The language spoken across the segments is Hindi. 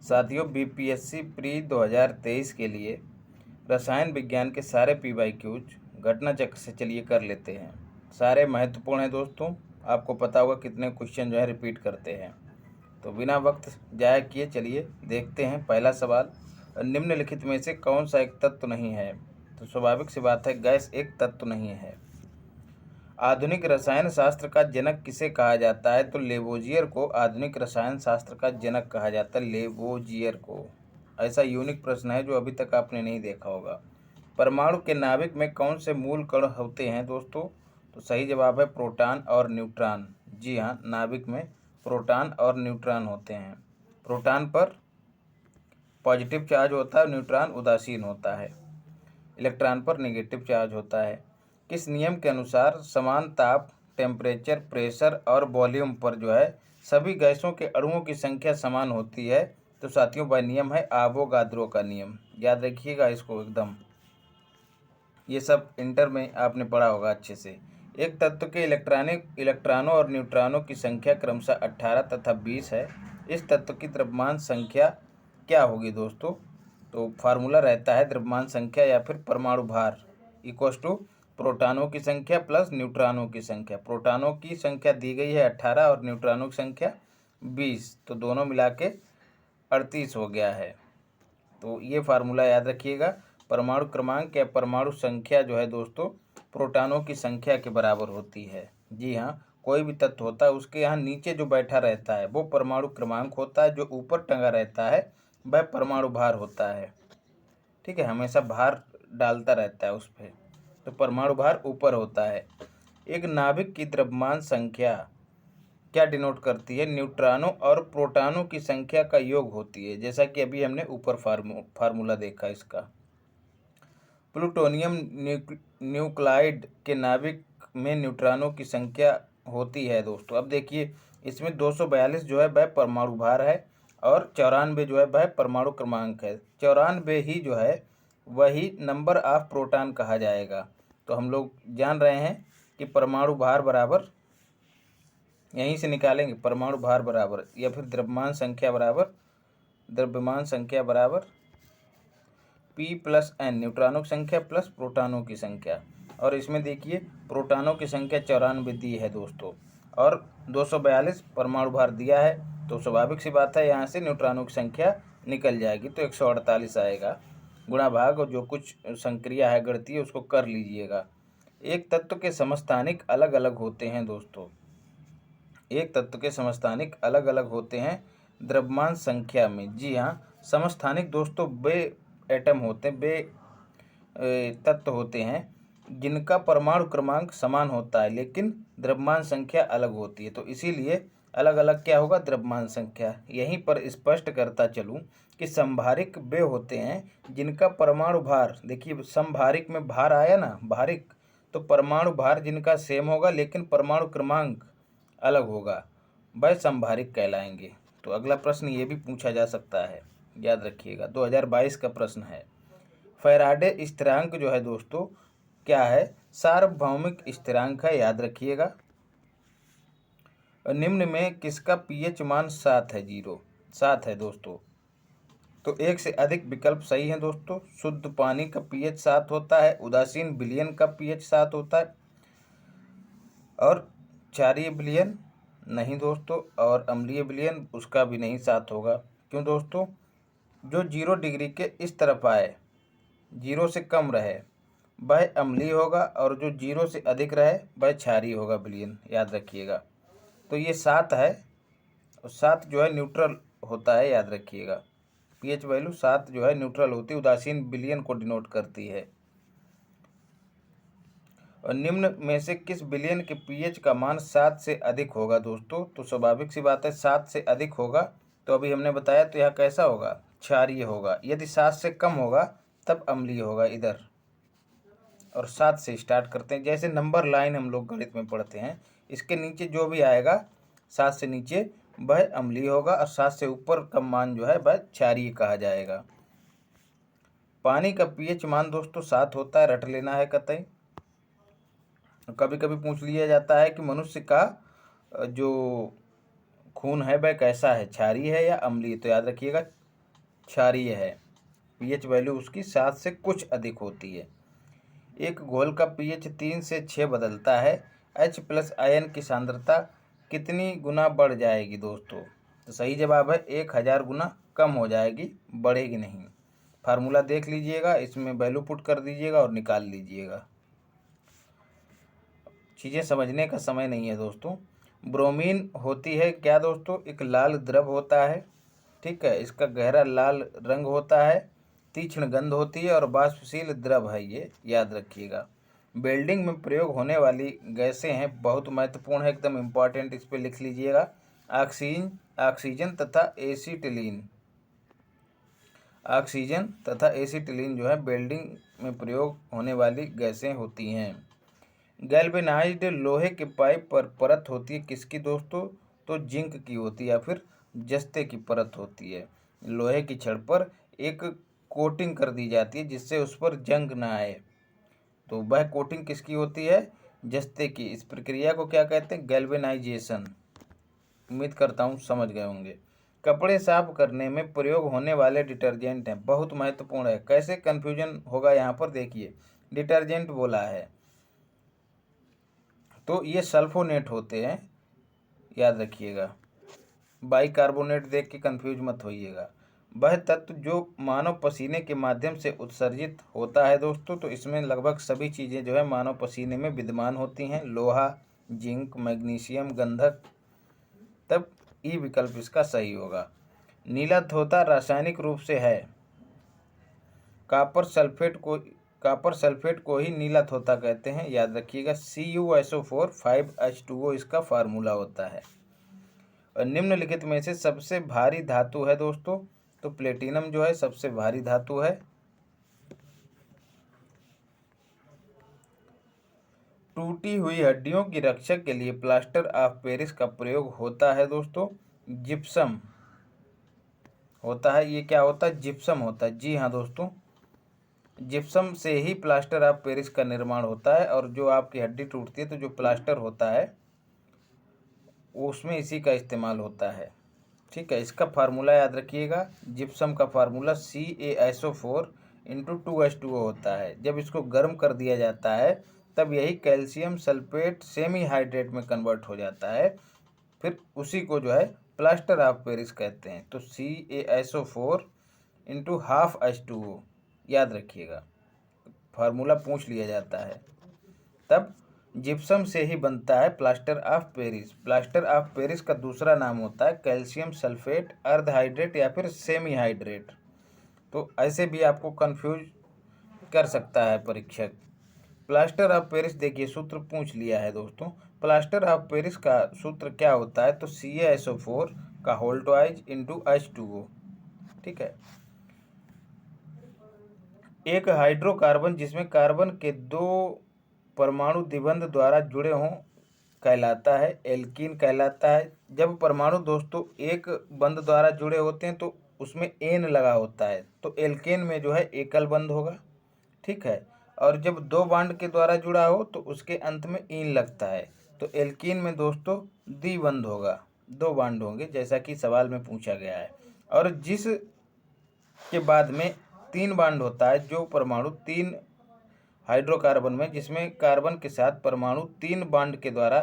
साथियों, बीपीएससी प्री 2023 के लिए रसायन विज्ञान के सारे पीवाईक्यूज घटना चक्र से चलिए कर लेते हैं। सारे महत्वपूर्ण हैं दोस्तों। आपको पता होगा कितने क्वेश्चन जो है रिपीट करते हैं। तो बिना वक्त जाया किए चलिए देखते हैं। पहला सवाल, निम्नलिखित में से कौन सा एक तत्व नहीं है? तो स्वाभाविक सी बात है, गैस एक तत्व नहीं है। आधुनिक रसायन शास्त्र का जनक किसे कहा जाता है? तो लेवोजियर को आधुनिक रसायन शास्त्र का जनक कहा जाता है, लेवोजियर को। ऐसा यूनिक प्रश्न है जो अभी तक आपने नहीं देखा होगा। परमाणु के नाभिक में कौन से मूल कण होते हैं दोस्तों? तो सही जवाब है प्रोटॉन और न्यूट्रॉन। जी हाँ, नाभिक में प्रोटॉन और न्यूट्रॉन होते हैं। प्रोटॉन पर पॉजिटिव चार्ज होता है, न्यूट्रॉन उदासीन होता है। इलेक्ट्रॉन पर नेगेटिव चार्ज होता है। किस नियम के अनुसार समान ताप, टेम्परेचर, प्रेशर और वॉल्यूम पर जो है सभी गैसों के अणुओं की संख्या समान होती है? तो साथियों, वह नियम है आवोगाद्रो का नियम। याद रखिएगा इसको एकदम। ये सब इंटर में आपने पढ़ा होगा अच्छे से। एक तत्व के इलेक्ट्रॉनों और न्यूट्रॉनों की संख्या क्रमशः 18 तथा 20 है। इस तत्व की द्रव्यमान संख्या क्या होगी दोस्तों? तो फार्मूला रहता है द्रव्यमान संख्या या फिर परमाणु भार इक्वस टू प्रोटॉनों की संख्या प्लस न्यूट्रॉनों की संख्या। प्रोटॉनों की संख्या दी गई है 18 और न्यूट्रॉनों की संख्या 20, तो दोनों मिला के 38 हो गया है। तो ये फार्मूला याद रखिएगा। परमाणु क्रमांक या परमाणु संख्या जो है दोस्तों प्रोटॉनों की संख्या के बराबर होती है। जी हाँ, कोई भी तत्व होता है उसके यहाँ नीचे जो बैठा रहता है वो परमाणु क्रमांक होता है, जो ऊपर टंगा रहता है वह परमाणु भार होता है। ठीक है, हमेशा भार डालता रहता है उस पर, तो परमाणु भार ऊपर होता है। एक नाभिक की द्रव्यमान संख्या क्या डिनोट करती है? न्यूट्रॉनों और प्रोटॉनों की संख्या का योग होती है, जैसा कि अभी हमने ऊपर फार्मूला देखा इसका। प्लूटोनियम न्यूक्लाइड के नाभिक में न्यूट्रॉनों की संख्या होती है दोस्तों। अब देखिए, इसमें 242 जो है वह परमाणु भार है और 94 जो है वह परमाणु क्रमांक है। 94 ही जो है वही नंबर ऑफ प्रोटॉन कहा जाएगा। तो हम लोग जान रहे हैं कि परमाणु भार बराबर, यहीं से निकालेंगे, परमाणु भार बराबर या फिर द्रव्यमान संख्या बराबर P प्लस N, न्यूट्रॉनों की संख्या प्लस प्रोटॉनों की संख्या। और इसमें देखिए प्रोटॉनों की संख्या 94 दी है दोस्तों और 242 परमाणु भार दिया है, तो स्वाभाविक सी बात है यहाँ से न्यूट्रॉनों की संख्या निकल जाएगी, तो 148 आएगा। गुणा भाग और जो कुछ संक्रिया है गणितीय उसको कर लीजिएगा। एक तत्व के समस्थानिक अलग अलग होते हैं दोस्तों। एक तत्व के समस्थानिक अलग अलग होते हैं द्रव्यमान संख्या में। जी हाँ, समस्थानिक दोस्तों वे एटम होते हैं, वे तत्व होते हैं जिनका परमाणु क्रमांक समान होता है लेकिन द्रव्यमान संख्या अलग होती है। तो इसीलिए अलग अलग क्या होगा? द्रव्यमान संख्या। यहीं पर स्पष्ट करता चलूँ कि संभारिक वे होते हैं जिनका परमाणु भार, देखिए संभारिक में भार आया ना, भारिक, तो परमाणु भार जिनका सेम होगा लेकिन परमाणु क्रमांक अलग होगा वह संभारिक कहलाएंगे। तो अगला प्रश्न ये भी पूछा जा सकता है, याद रखिएगा। 2022 का प्रश्न है, फैराडे स्थिरांक जो है दोस्तों क्या है? सार्वभौमिक स्थिरांक है, याद रखिएगा। निम्न में किसका पीएच मान 7 है? 7 है दोस्तों। तो एक से अधिक विकल्प सही है दोस्तों। शुद्ध पानी का पीएच 7 होता है, उदासीन विलयन का पीएच 7 होता है और क्षारीय विलयन नहीं दोस्तों, और अम्लीय विलयन उसका भी नहीं 7 होगा। क्यों दोस्तों? जो 0 डिग्री के इस तरफ आए, 0 से कम रहे वह अम्लीय होगा और जो 0 से अधिक रहे वह क्षारीय होगा विलयन, याद रखिएगा। तो ये 7 है और 7 जो है न्यूट्रल होता है, याद रखिएगा। पीएच वैल्यू 7 जो है न्यूट्रल होती है, उदासीन विलयन को डिनोट करती है। और निम्न में से किस विलयन के पीएच का मान 7 से अधिक होगा दोस्तों? तो स्वाभाविक सी बात है 7 से अधिक होगा, तो अभी हमने बताया, तो यह कैसा होगा? क्षारीय होगा। यदि 7 से कम होगा तब अम्लीय होगा इधर। और 7 से स्टार्ट करते हैं, जैसे नंबर लाइन हम लोग गणित में पढ़ते हैं, इसके नीचे जो भी आएगा 7 से नीचे वह अम्लीय होगा और 7 से ऊपर का मान जो है वह क्षारीय कहा जाएगा। पानी का पीएच मान दोस्तों 7 होता है, रट लेना है कतई। कभी कभी पूछ लिया जाता है कि मनुष्य का जो खून है वह कैसा है, क्षारीय है या अम्लीय? तो याद रखिएगा क्षारीय है, पीएच वैल्यू उसकी 7 से कुछ अधिक होती है। एक घोल का पीएच 3 से 6 बदलता है, H प्लस आयन की सांद्रता कितनी गुना बढ़ जाएगी दोस्तों? तो सही जवाब है 1000 गुना कम हो जाएगी, बढ़ेगी नहीं। फार्मूला देख लीजिएगा, इसमें वैल्यू पुट कर दीजिएगा और निकाल लीजिएगा। चीज़ें समझने का समय नहीं है दोस्तों। ब्रोमीन होती है क्या दोस्तों? एक लाल द्रव होता है, ठीक है। इसका गहरा लाल रंग होता है, तीक्ष्ण गंध होती है और वाष्पशील द्रव है, ये याद रखिएगा। वेल्डिंग में प्रयोग होने वाली गैसें हैं, बहुत महत्वपूर्ण है, एकदम इम्पॉर्टेंट, इस पर लिख लीजिएगा। ऑक्सीजन तथा एसीटिलीन। ऑक्सीजन तथा एसीटिलीन जो है वेल्डिंग में प्रयोग होने वाली गैसें होती हैं। गैल्वेनाइज्ड लोहे के पाइप पर परत होती है किसकी दोस्तों? तो जिंक की होती है या फिर जस्ते की परत होती है। लोहे की छड़ पर एक कोटिंग कर दी जाती है जिससे उस पर जंग ना आए, तो वह कोटिंग किसकी होती है? जस्ते की। इस प्रक्रिया को क्या कहते हैं? गैल्वेनाइजेशन। उम्मीद करता हूँ समझ गए होंगे। कपड़े साफ करने में प्रयोग होने वाले डिटर्जेंट हैं, बहुत महत्वपूर्ण है। कैसे कन्फ्यूजन होगा यहाँ पर देखिए, डिटर्जेंट बोला है तो ये सल्फोनेट होते हैं, याद रखिएगा। बाइकार्बोनेट देख के कंफ्यूज मत होइएगा। वह तत्व जो मानव पसीने के माध्यम से उत्सर्जित होता है दोस्तों, तो इसमें लगभग सभी चीज़ें जो है मानव पसीने में विद्यमान होती हैं। लोहा, जिंक, मैग्नीशियम, गंधक, तब ई विकल्प इसका सही होगा। नीला धोता रासायनिक रूप से है कापर सल्फेट को ही नीला धोता कहते हैं, याद रखिएगा। CuSO4 5H2O इसका फार्मूला होता है। और निम्नलिखित में से सबसे भारी धातु है दोस्तों, तो प्लेटिनम जो है सबसे भारी धातु है। टूटी हुई हड्डियों की रक्षा के लिए प्लास्टर ऑफ पेरिस का प्रयोग होता है दोस्तों। जिप्सम होता है, ये क्या होता है? जिप्सम होता है। जी हाँ दोस्तों, जिप्सम से ही प्लास्टर ऑफ पेरिस का निर्माण होता है। और जो आपकी हड्डी टूटती है तो जो प्लास्टर होता है उसमें इसी का इस्तेमाल होता है, ठीक है। इसका फार्मूला याद रखिएगा। जिप्सम का फार्मूला CaSO4 इंटू 2H2O होता है। जब इसको गर्म कर दिया जाता है तब यही कैल्शियम सल्फेट सेमी हाइड्रेट में कन्वर्ट हो जाता है, फिर उसी को जो है प्लास्टर ऑफ पेरिस कहते हैं। तो CaSO4 इंटू हाफ H2O, याद रखिएगा। फार्मूला पूछ लिया जाता है, तब जिप्सम से ही बनता है plaster of Paris. Plaster of Paris का दूसरा नाम होता है कैल्शियम सल्फेट अर्ध हाइड्रेट या फिर सेमी हाइड्रेट। तो ऐसे भी आपको कंफ्यूज कर सकता है परीक्षक। प्लास्टर ऑफ पेरिस देखिए, सूत्र पूछ लिया है दोस्तों। प्लास्टर ऑफ पेरिस का सूत्र क्या होता है? तो CaSO4 का होल ट्वाइज इंटू H2O, ठीक है। एक हाइड्रोकार्बन जिसमें कार्बन के 2 परमाणु द्विबंध द्वारा जुड़े हों कहलाता है एल्कीन कहलाता है। जब परमाणु दोस्तों एक बंध द्वारा जुड़े होते हैं तो उसमें एन लगा होता है, तो एल्केन में जो है एकल बंध होगा, ठीक है। और जब 2 बांड के द्वारा जुड़ा हो तो उसके अंत में ईन लगता है, तो एल्कीन में दोस्तों द्विबंध होगा, 2 बांड होंगे, जैसा कि सवाल में पूछा गया है। और जिस के बाद में 3 बांड होता है, जो परमाणु 3 हाइड्रोकार्बन में जिसमें कार्बन के साथ परमाणु 3 बांड के द्वारा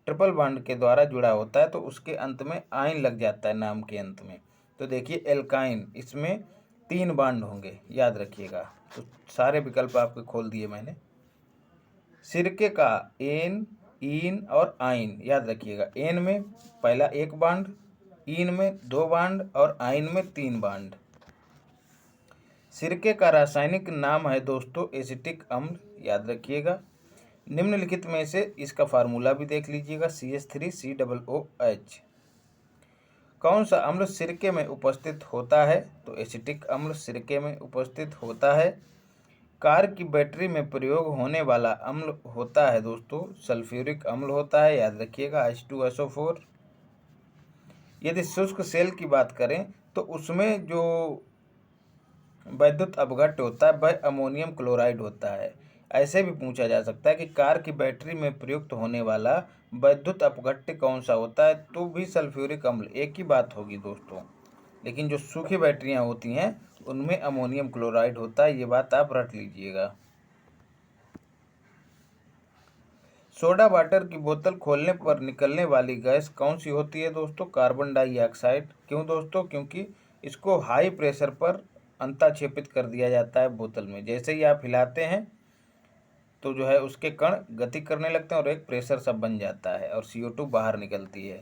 ट्रिपल बांड के द्वारा जुड़ा होता है, तो उसके अंत में आयन लग जाता है नाम के अंत में। तो देखिए एल्काइन, इसमें 3 बांड होंगे, याद रखिएगा। तो सारे विकल्प आपके खोल दिए मैंने। सिरके का एन, ईन और आइन, याद रखिएगा। एन में पहला 1 बांड, ईन में 2 बांड और आइन में 3 बांड। सिरके का रासायनिक नाम है दोस्तों एसिटिक अम्ल, याद रखिएगा। निम्नलिखित में से इसका फार्मूला भी देख लीजिएगा, CH3COOH। कौन सा अम्ल सिरके में उपस्थित होता है? तो एसिटिक अम्ल सिरके में उपस्थित होता है। कार की बैटरी में प्रयोग होने वाला अम्ल होता है दोस्तों सल्फ्यूरिक अम्ल होता है, याद रखिएगा, H2SO4। यदि शुष्क सेल की बात करें तो उसमें जो वैद्युत अपघट्य होता है वह अमोनियम क्लोराइड होता है। ऐसे भी पूछा जा सकता है कि कार की बैटरी में प्रयुक्त होने वाला वैद्युत अपघट्य कौन सा होता है? तो भी सल्फ्यूरिक अम्ल, एक ही बात होगी दोस्तों। लेकिन जो सूखी बैटरियां होती हैं उनमें अमोनियम क्लोराइड होता है, ये बात आप रट लीजिएगा। सोडा वाटर की बोतल खोलने पर निकलने वाली गैस कौन सी होती है दोस्तों? Carbon dioxide. क्यों दोस्तों? क्योंकि इसको हाई प्रेशर पर अंताक्षेपित कर दिया जाता है बोतल में। जैसे ही आप हिलाते हैं तो जो है उसके कण गति करने लगते हैं और एक प्रेशर सब बन जाता है और CO2 बाहर निकलती है।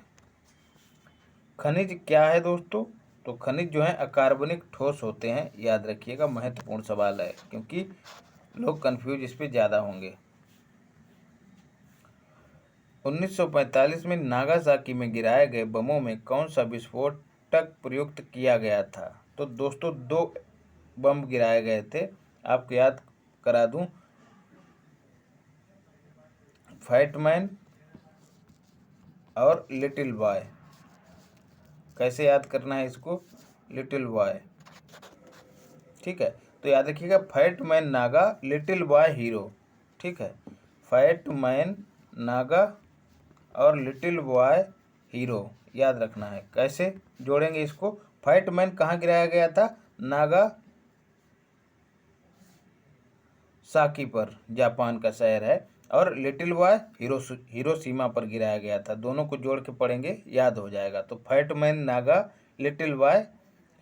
खनिज क्या है दोस्तों? तो खनिज जो है अकार्बनिक ठोस होते हैं, याद रखिएगा, महत्वपूर्ण सवाल है क्योंकि लोग कंफ्यूज इस पे ज़्यादा होंगे। 1945 में नागासाकी में गिराए गए बमों में कौन सा विस्फोटक प्रयुक्त किया गया था? तो दोस्तों 2 बम गिराए गए थे, आपको याद करा दूं। फैटमैन और लिटिल बॉय। कैसे याद करना है इसको? लिटिल बॉय, ठीक है। तो याद रखिएगा फैटमैन नागा, लिटिल बॉय हीरो, ठीक है। फैटमैन नागा और लिटिल बॉय हीरो याद रखना है। कैसे जोड़ेंगे इसको? फैटमैन कहाँ गिराया गया था? नागा साकी पर, जापान का शहर है, और लिटिल बॉय हिरोशिमा पर गिराया गया था। दोनों को जोड़ के पढ़ेंगे, याद हो जाएगा। तो फैटमैन नागा, लिटिल बॉय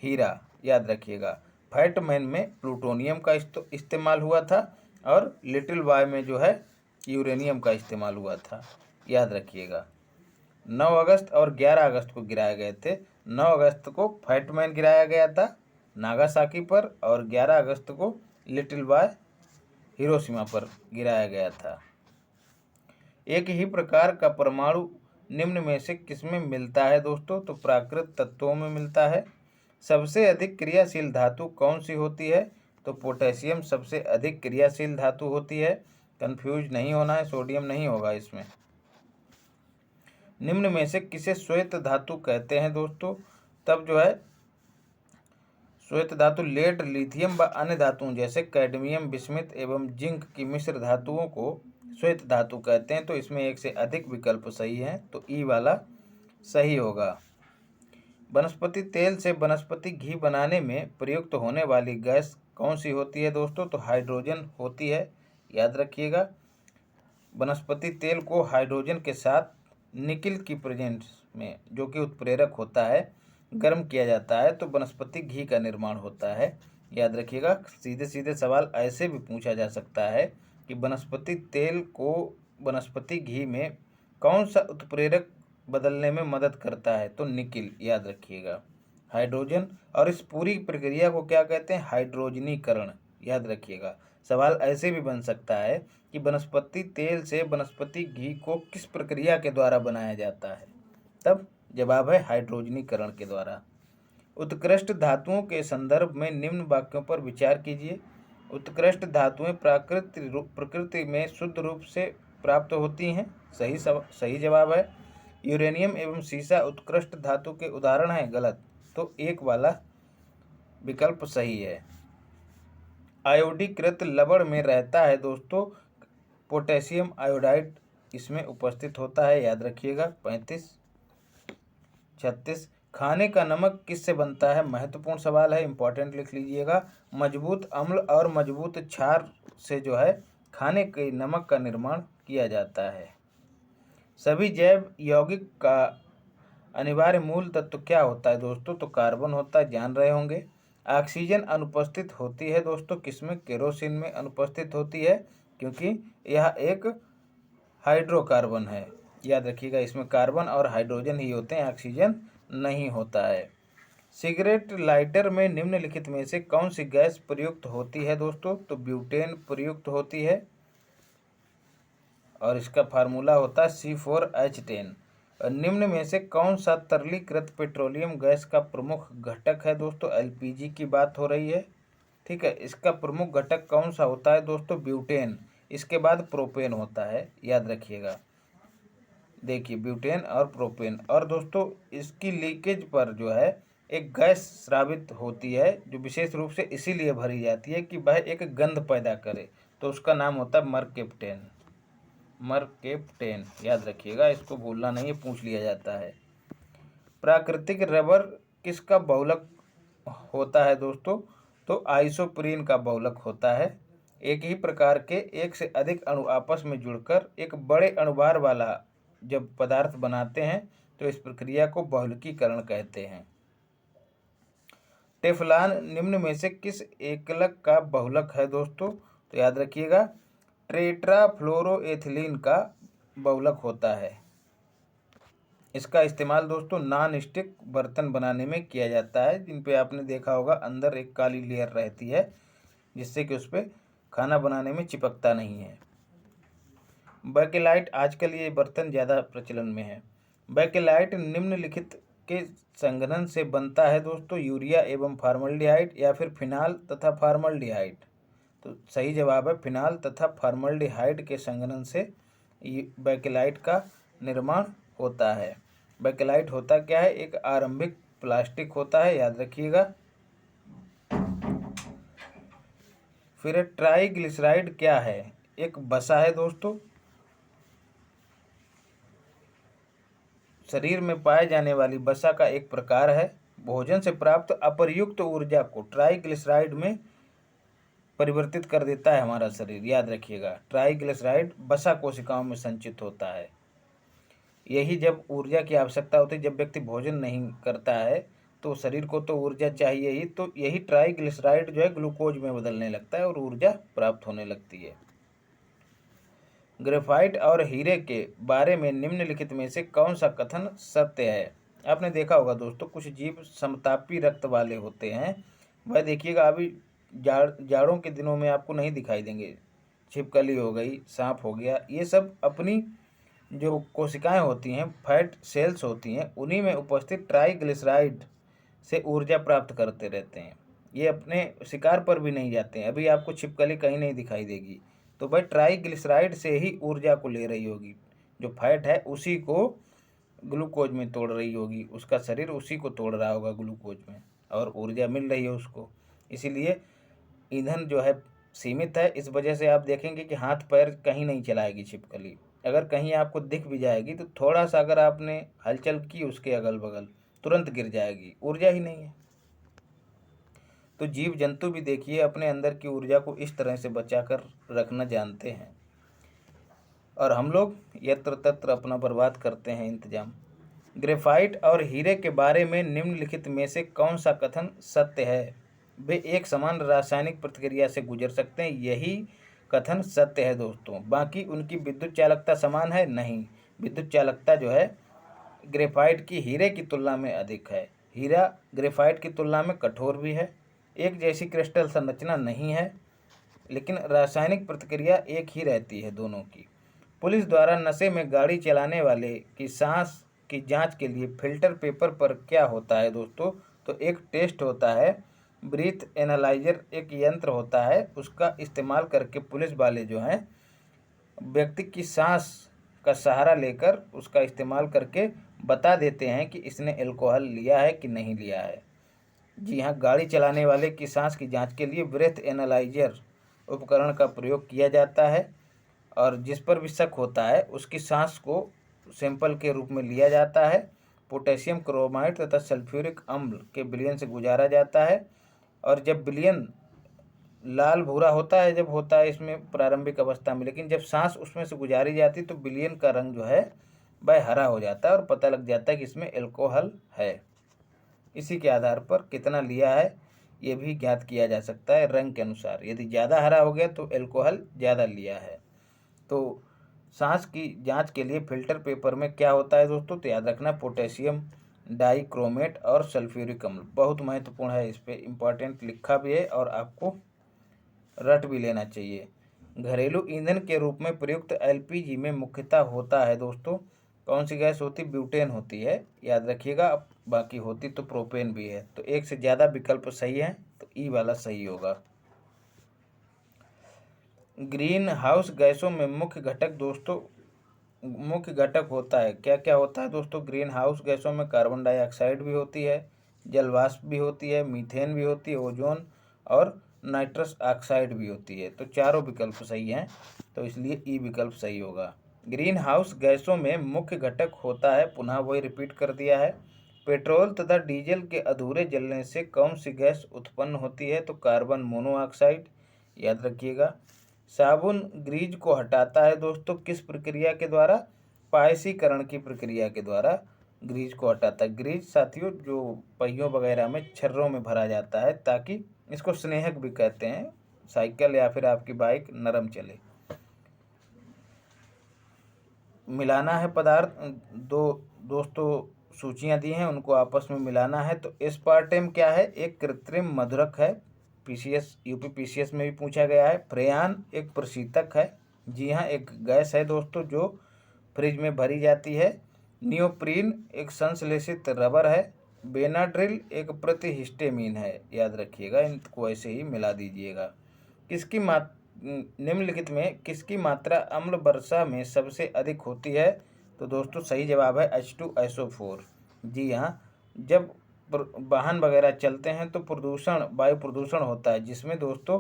हीरा, याद रखिएगा। फैटमैन में प्लूटोनियम का इस्तेमाल हुआ था और लिटिल बॉय में जो है यूरेनियम का इस्तेमाल हुआ था, याद रखिएगा। 9 अगस्त और 11 अगस्त को गिराए गए थे। 9 अगस्त को फैटमैन गिराया गया था नागासाकी पर और 11 अगस्त को लिटिल बॉय हिरोशिमा पर गिराया गया था। एक ही प्रकार का परमाणु निम्न में से किसमें मिलता है दोस्तों? तो प्राकृत तत्वों में मिलता है। सबसे अधिक क्रियाशील धातु कौन सी होती है? तो पोटेशियम सबसे अधिक क्रियाशील धातु होती है। कंफ्यूज नहीं होना है, सोडियम नहीं होगा इसमें। निम्न में से किसे श्वेत धातु कहते हैं दोस्तों? तब जो है श्वेत धातु लेड, लिथियम व अन्य धातुओं जैसे कैडमियम, बिस्मिथ एवं जिंक की मिश्र धातुओं को श्वेत धातु कहते हैं। तो इसमें एक से अधिक विकल्प सही हैं, तो ई वाला सही होगा। वनस्पति तेल से वनस्पति घी बनाने में प्रयुक्त होने वाली गैस कौन सी होती है दोस्तों? तो हाइड्रोजन होती है, याद रखिएगा। वनस्पति तेल को हाइड्रोजन के साथ निकिल की प्रेजेंस में, जो कि उत्प्रेरक होता है, गर्म किया जाता है तो वनस्पति घी का निर्माण होता है, याद रखिएगा। सीधे सीधे सवाल ऐसे भी पूछा जा सकता है कि वनस्पति तेल को वनस्पति घी में कौन सा उत्प्रेरक बदलने में मदद करता है? तो निकिल, याद रखिएगा, हाइड्रोजन। और इस पूरी प्रक्रिया को क्या कहते हैं? हाइड्रोजनीकरण, याद रखिएगा। सवाल ऐसे भी बन सकता है कि वनस्पति तेल से वनस्पति घी को किस प्रक्रिया के द्वारा बनाया जाता है? तब जवाब है हाइड्रोजनीकरण के द्वारा। उत्कृष्ट धातुओं के संदर्भ में निम्न वाक्यों पर विचार कीजिए। उत्कृष्ट धातुएं प्रकृति में शुद्ध रूप से प्राप्त होती हैं, सही जवाब है। यूरेनियम एवं सीसा उत्कृष्ट धातु के उदाहरण हैं, गलत। तो एक वाला विकल्प सही है। आयोडीकृत लवण में रहता है दोस्तों पोटेशियम आयोडाइड, इसमें उपस्थित होता है, याद रखिएगा। 35, 36। खाने का नमक किससे बनता है? महत्वपूर्ण सवाल है, इंपॉर्टेंट लिख लीजिएगा। मजबूत अम्ल और मजबूत क्षार से जो है खाने के नमक का निर्माण किया जाता है। सभी जैव यौगिक का अनिवार्य मूल तत्व क्या होता है दोस्तों? तो कार्बन होता है, जान रहे होंगे। ऑक्सीजन अनुपस्थित होती है दोस्तों किसमें? केरोसिन में अनुपस्थित होती है, क्योंकि यह एक हाइड्रोकार्बन है, याद रखिएगा। इसमें कार्बन और हाइड्रोजन ही होते हैं, ऑक्सीजन नहीं होता है। सिगरेट लाइटर में निम्नलिखित में से कौन सी गैस प्रयुक्त होती है दोस्तों? तो ब्यूटेन प्रयुक्त होती है और इसका फार्मूला होता है C4H10। निम्न में से कौन सा तरलीकृत पेट्रोलियम गैस का प्रमुख घटक है दोस्तों? LPG की बात हो रही है, ठीक है। इसका प्रमुख घटक कौन सा होता है दोस्तों? ब्यूटेन। इसके बाद प्रोपेन होता है, याद रखिएगा। देखिए ब्यूटेन और प्रोपेन। और दोस्तों इसकी लीकेज पर जो है एक गैस स्रावित होती है, जो विशेष रूप से इसीलिए भरी जाती है कि वह एक गंध पैदा करे, तो उसका नाम होता है मरकेप्टेन। मरकेप्टेन, याद रखिएगा, इसको भूलना नहीं है, पूछ लिया जाता है। प्राकृतिक रबर किसका बहुलक होता है दोस्तों? तो आइसोप्रीन का बहुलक होता है। एक ही प्रकार के एक से अधिक अणु आपस में जुड़कर एक बड़े अणुभार वाला जब पदार्थ बनाते हैं तो इस प्रक्रिया को बहुलकीकरण कहते हैं। टेफ्लॉन निम्न में से किस एकलक का बहुलक है दोस्तों? तो याद रखिएगा, टेट्राफ्लोरोएथिलीन का बहुलक होता है। इसका इस्तेमाल दोस्तों नॉन स्टिक बर्तन बनाने में किया जाता है, जिन पे आपने देखा होगा अंदर एक काली लेयर रहती है जिससे कि उस पर खाना बनाने में चिपकता नहीं है। बैकेलाइट, आजकल ये बर्तन ज़्यादा प्रचलन में है। बैकेलाइट निम्नलिखित के संघनन से बनता है दोस्तों, यूरिया एवं फार्मल्डिहाइड या फिर फिनाल तथा फार्मल्डिहाइड। तो सही जवाब है फिनाल तथा फार्मल्डिहाइड के संघनन से बैकेलाइट का निर्माण होता है। बैकेलाइट होता क्या है? एक आरंभिक प्लास्टिक होता है, याद रखिएगा। फिर ट्राइग्लिसराइड क्या है? एक वसा है दोस्तों। शरीर में पाए जाने वाली वसा का एक प्रकार है। भोजन से प्राप्त अप्रयुक्त ऊर्जा को ट्राइग्लिसराइड में परिवर्तित कर देता है हमारा शरीर, याद रखिएगा। ट्राइग्लिसराइड वसा कोशिकाओं में संचित होता है। यही जब ऊर्जा की आवश्यकता होती है, जब व्यक्ति भोजन नहीं करता है तो शरीर को तो ऊर्जा चाहिए ही, तो यही ट्राइग्लिसराइड जो है ग्लूकोज में बदलने लगता है और ऊर्जा प्राप्त होने लगती है। ग्रेफाइट और हीरे के बारे में निम्नलिखित में से कौन सा कथन सत्य है? आपने देखा होगा दोस्तों, कुछ जीव समतापी रक्त वाले होते हैं। वह देखिएगा, अभी जाड़ों के दिनों में आपको नहीं दिखाई देंगे। छिपकली हो गई, सांप हो गया, ये सब अपनी जो कोशिकाएं होती हैं, फैट सेल्स होती हैं, उन्हीं में उपस्थित ट्राइग्लिसराइड से ऊर्जा प्राप्त करते रहते हैं। ये अपने शिकार पर भी नहीं जाते हैं। अभी आपको छिपकली कहीं नहीं दिखाई देगी, तो भाई ट्राइग्लिसराइड से ही ऊर्जा को ले रही होगी। जो फैट है उसी को ग्लूकोज में तोड़ रही होगी, उसका शरीर उसी को तोड़ रहा होगा ग्लूकोज में, और ऊर्जा मिल रही है उसको। इसीलिए ईंधन जो है सीमित है। इस वजह से आप देखेंगे कि हाथ पैर कहीं नहीं चलाएगी छिपकली। अगर कहीं आपको दिख भी जाएगी तो थोड़ा सा अगर आपने हलचल की उसके अगल बगल, तुरंत गिर जाएगी, ऊर्जा ही नहीं है। तो जीव जंतु भी देखिए अपने अंदर की ऊर्जा को इस तरह से बचाकर रखना जानते हैं, और हम लोग यत्र तत्र अपना बर्बाद करते हैं इंतजाम। ग्रेफाइट और हीरे के बारे में निम्नलिखित में से कौन सा कथन सत्य है? वे एक समान रासायनिक प्रतिक्रिया से गुजर सकते हैं, यही कथन सत्य है दोस्तों। बाकी उनकी विद्युत चालकता समान है? नहीं, विद्युत चालकता जो है ग्रेफाइट की हीरे की तुलना में अधिक है। हीरा ग्रेफाइट की तुलना में कठोर भी है। एक जैसी क्रिस्टल संरचना नहीं है, लेकिन रासायनिक प्रतिक्रिया एक ही रहती है दोनों की। पुलिस द्वारा नशे में गाड़ी चलाने वाले की सांस की जांच के लिए फिल्टर पेपर पर क्या होता है दोस्तों? तो एक टेस्ट होता है, ब्रीथ एनालाइजर एक यंत्र होता है। उसका इस्तेमाल करके पुलिस वाले जो हैं व्यक्ति की सांस का सहारा लेकर उसका इस्तेमाल करके बता देते हैं कि इसने अल्कोहल लिया है कि नहीं लिया है। जी हाँ, गाड़ी चलाने वाले की सांस की जांच के लिए ब्रेथ एनालाइजर उपकरण का प्रयोग किया जाता है, और जिस पर भी शक होता है उसकी सांस को सैंपल के रूप में लिया जाता है। पोटेशियम क्रोमाइड तथा सल्फ्यूरिक अम्ल के विलयन से गुजारा जाता है, और जब विलयन लाल भूरा होता है, जब होता है इसमें प्रारंभिक अवस्था में, लेकिन जब सांस उसमें से गुजारी जाती तो विलयन का रंग जो है वह हरा हो जाता है और पता लग जाता है कि इसमें अल्कोहल है। इसी के आधार पर कितना लिया है ये भी ज्ञात किया जा सकता है रंग के अनुसार। यदि ज़्यादा हरा हो गया तो अल्कोहल ज़्यादा लिया है। तो सांस की जांच के लिए फिल्टर पेपर में क्या होता है दोस्तों? तो याद रखना, पोटेशियम डाइक्रोमेट और सल्फ्यूरिक अम्ल बहुत महत्वपूर्ण है। इस पर इम्पॉर्टेंट लिखा भी है और आपको रट भी लेना चाहिए। घरेलू ईंधन के रूप में प्रयुक्त एलपीजी में मुख्यतः होता है दोस्तों कौन सी गैस होती? ब्यूटेन होती है, याद रखिएगा। बाकी होती तो प्रोपेन भी है। तो एक से ज़्यादा विकल्प सही है, तो ई वाला सही होगा। ग्रीन हाउस गैसों में मुख्य घटक दोस्तों, मुख्य घटक होता है, क्या क्या होता है दोस्तों? ग्रीन हाउस गैसों में कार्बन डाइऑक्साइड भी होती है, जलवाष्प भी होती है, मीथेन भी होती है, ओजोन और नाइट्रस ऑक्साइड भी होती है। तो चारों विकल्प सही हैं, तो इसलिए ई विकल्प सही होगा। ग्रीन हाउस गैसों में मुख्य घटक होता है, पुनः वही रिपीट कर दिया है, पेट्रोल तथा डीजल के अधूरे जलने से कौन सी गैस उत्पन्न होती है? तो कार्बन मोनोऑक्साइड, याद रखिएगा। साबुन ग्रीज को हटाता है दोस्तों किस प्रक्रिया के द्वारा? पायसीकरण की प्रक्रिया के द्वारा ग्रीज को हटाता है। ग्रीज साथियों जो पहियों वगैरह में छर्रों में भरा जाता है ताकि इसको स्नेहक भी कहते हैं, साइकिल या फिर आपकी बाइक नरम चले। मिलाना है पदार्थ, दोस्तों सूचियां दी हैं उनको आपस में मिलाना है। तो एस्पार्टेम क्या है? एक कृत्रिम मधुरक है, पीसीएस यूपी पीसीएस में भी पूछा गया है। फ्रेयान एक प्रशीतक है, जी हाँ एक गैस है दोस्तों जो फ्रिज में भरी जाती है। नियोप्रीन एक संश्लेषित रबर है। बेनाड्रिल एक प्रतिहिस्टेमीन है, याद रखिएगा, इनको ऐसे ही मिला दीजिएगा। किसकी निम्नलिखित में किसकी मात्रा अम्ल वर्षा में सबसे अधिक होती है? तो दोस्तों सही जवाब है H2SO4। जी हाँ, जब वाहन वगैरह चलते हैं तो प्रदूषण, वायु प्रदूषण होता है जिसमें दोस्तों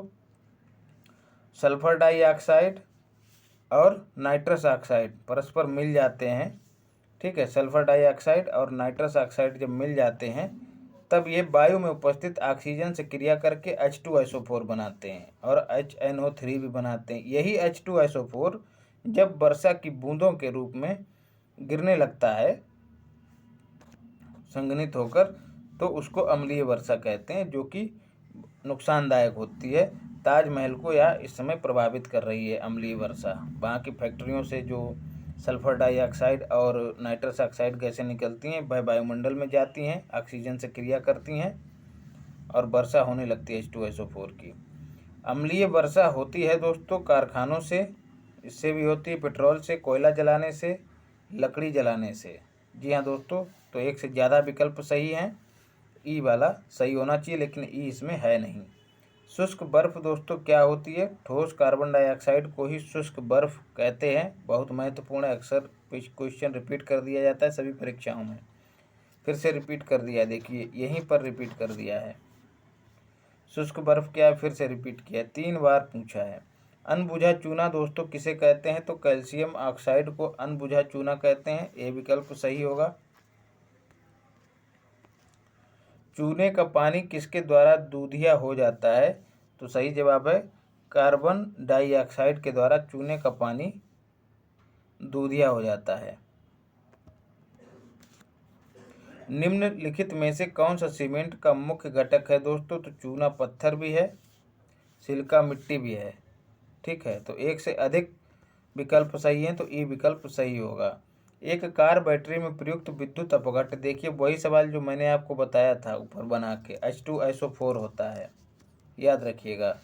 सल्फर डाइऑक्साइड और नाइट्रस ऑक्साइड परस्पर मिल जाते हैं। ठीक है, सल्फर डाइऑक्साइड और नाइट्रस ऑक्साइड जब मिल जाते हैं तब ये वायु में उपस्थित ऑक्सीजन से क्रिया करके H2SO4 बनाते हैं और HNO3 भी बनाते हैं। यही H2SO4 जब वर्षा की बूंदों के रूप में गिरने लगता है संघनित होकर, तो उसको अम्लीय वर्षा कहते हैं, जो कि नुकसानदायक होती है। ताजमहल को या इस समय प्रभावित कर रही है अम्लीय वर्षा। वहाँ की फैक्ट्रियों से जो सल्फर डाइऑक्साइड और नाइट्रस ऑक्साइड गैसें निकलती हैं वह वायुमंडल में जाती हैं, ऑक्सीजन से क्रिया करती हैं और वर्षा होने लगती है H2SO4 की। अम्लीय वर्षा होती है दोस्तों कारखानों से, इससे भी होती है, पेट्रोल से, कोयला जलाने से, लकड़ी जलाने से। जी हाँ दोस्तों, तो एक से ज़्यादा विकल्प सही हैं, ई वाला सही होना चाहिए लेकिन ई इसमें है नहीं। शुष्क बर्फ दोस्तों क्या होती है? ठोस कार्बन डाइऑक्साइड को ही शुष्क बर्फ कहते हैं। बहुत महत्वपूर्ण है, अक्सर क्वेश्चन रिपीट कर दिया जाता है सभी परीक्षाओं में। फिर से रिपीट कर दिया, देखिए यहीं पर रिपीट कर दिया है। शुष्क बर्फ क्या है? फिर से रिपीट किया, 3 बार पूछा है। अनबुझा चूना दोस्तों किसे कहते हैं? तो कैल्शियम ऑक्साइड को अनबुझा चूना कहते हैं, ये विकल्प सही होगा। चूने का पानी किसके द्वारा दूधिया हो जाता है? तो सही जवाब है कार्बन डाइऑक्साइड के द्वारा चूने का पानी दूधिया हो जाता है। निम्नलिखित में से कौन सा सीमेंट का मुख्य घटक है दोस्तों? तो चूना पत्थर भी है, सिलिका मिट्टी भी है। ठीक है, तो एक से अधिक विकल्प सही है तो ई विकल्प सही होगा। एक कार बैटरी में प्रयुक्त विद्युत अपघट्य, देखिए वही सवाल जो मैंने आपको बताया था ऊपर बना के, H2SO4 होता है, याद रखिएगा।